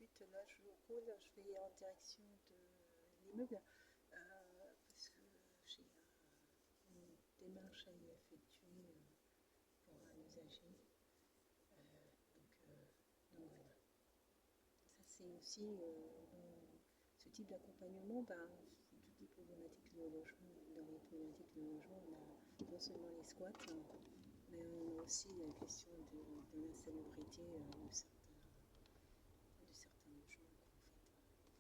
suite, là, je roule, je vais en direction de l'immeuble parce que j'ai une démarche à y effectuer pour un usager. Donc voilà. Ça, c'est aussi ce type d'accompagnement, toutes les problématiques liées au logement. Dans les problématiques liées au logement, on a non seulement les squats, mais on a aussi la question de l'insalubrité de certains logements, quoi, en fait.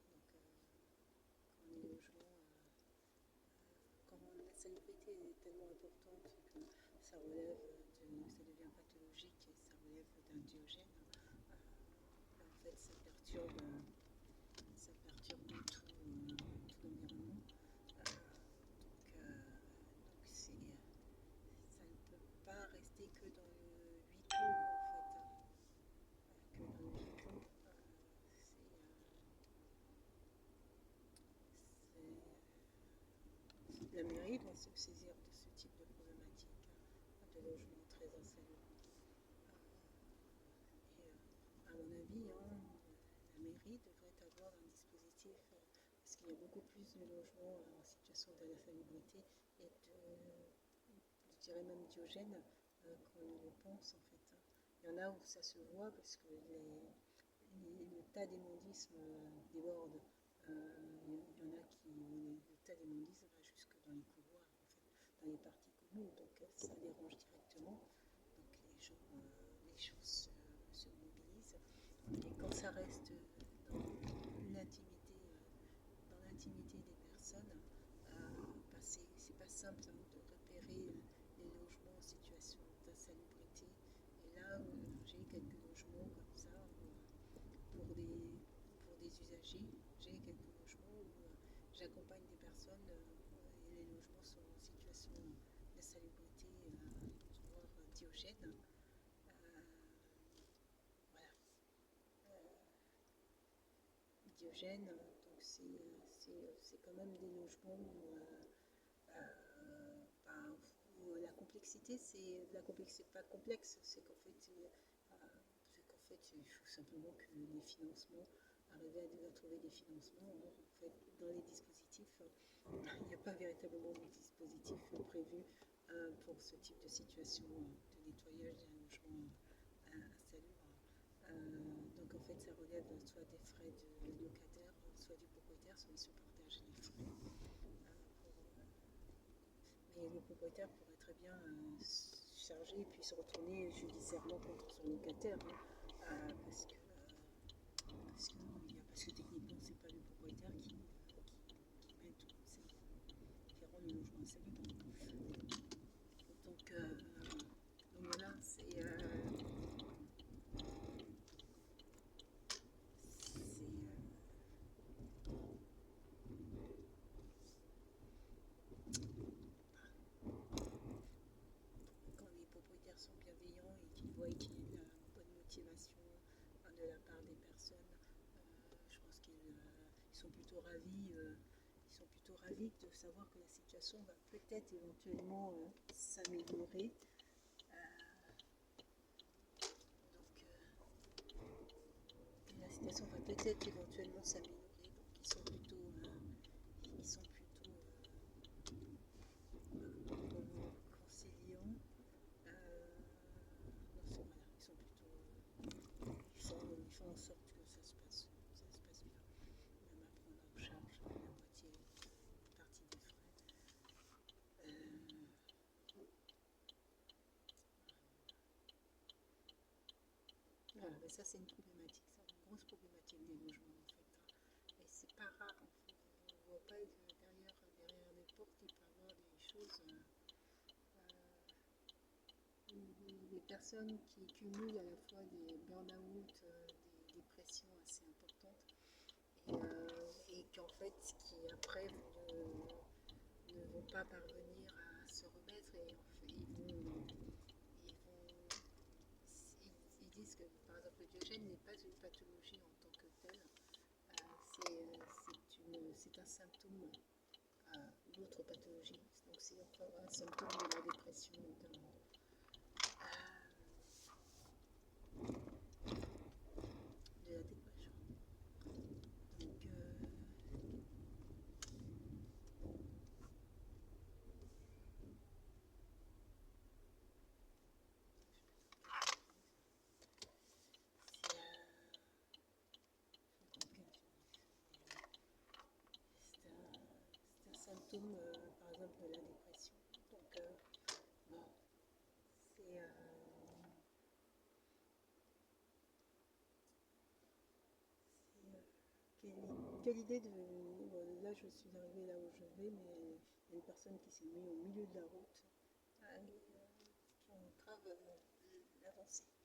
Donc, quand les logements, quand l'insalubrité est tellement importante que ça relève ça devient pathologique et ça relève d'un diogène, en fait, ça perturbe tout l'environnement. Donc ça ne peut pas rester que dans le huis clos, en fait. Que dans le huis clos. La mairie doit se saisir de ce type de problématique de logement très insalubre. Et à mon avis, la mairie devrait avoir un dispositif parce qu'il y a beaucoup plus de logements en situation d'insalubrité et je dirais même diogène qu'on ne le pense en fait. Il y en a où ça se voit parce que le tas d'immondices déborde. Il y en a le tas d'immondices va jusque dans les couloirs, en fait, dans les parties communes, donc ça dérange directement. Donc les gens se mobilisent. Et quand ça reste dans l'intimité, des personnes, c'est pas simple de repérer les logements en situation d'insalubrité. Et là, j'ai quelques logements comme ça pour des usagers. J'ai quelques logements où j'accompagne des personnes et les logements sont en situation d'insalubrité, voire diogène. Voilà. Diogène, donc c'est quand même des logements où la complexité, c'est pas complexe, c'est qu'en fait, il faut simplement que les financements, arriver à trouver des financements. En fait, dans les dispositifs, il n'y a pas véritablement de dispositif prévu pour ce type de situation de nettoyage d'un logement insalubre. Donc en fait, ça relève soit des frais du locataire, soit du propriétaire, soit ils se partagent les frais. Mais le propriétaire pourrait très bien charger et puis se retourner judiciairement contre son locataire, parce que techniquement, c'est pas le propriétaire qui met qui rend le logement insalubre. Donc voilà, quand les propriétaires sont bienveillants et qu'ils voient qu'il y a de la bonne motivation de la part des personnes, je pense qu'ils sont plutôt ravis. Ils sont plutôt ravis de savoir que la situation va peut-être éventuellement s'améliorer. La situation va peut-être éventuellement s'améliorer. Donc ils sont plutôt conciliants. Voilà, ils sont plutôt, ils font en sorte que ça se passe bien, même à prendre en charge la moitié, une partie des frais. Voilà, mais ça c'est une problématique, c'est une grosse problématique des logements en fait. Et c'est pas rare en fait. On ne voit pas que derrière les portes il peut y avoir des choses. Des personnes qui cumulent à la fois des burn-out, des dépressions assez importantes et qui en fait qui après ne vont pas parvenir à se remettre et en fait, ils disent que par exemple le diogène n'est pas une pathologie en tant que telle, c'est un symptôme d'autres pathologies, donc c'est encore un symptôme de la dépression notamment. symptômes, par exemple, de la dépression. Donc, bon, c'est quelle idée de... Bon, là, je suis arrivée là où je vais, mais il y a une personne qui s'est mise au milieu de la route, qui entrave l'avancée.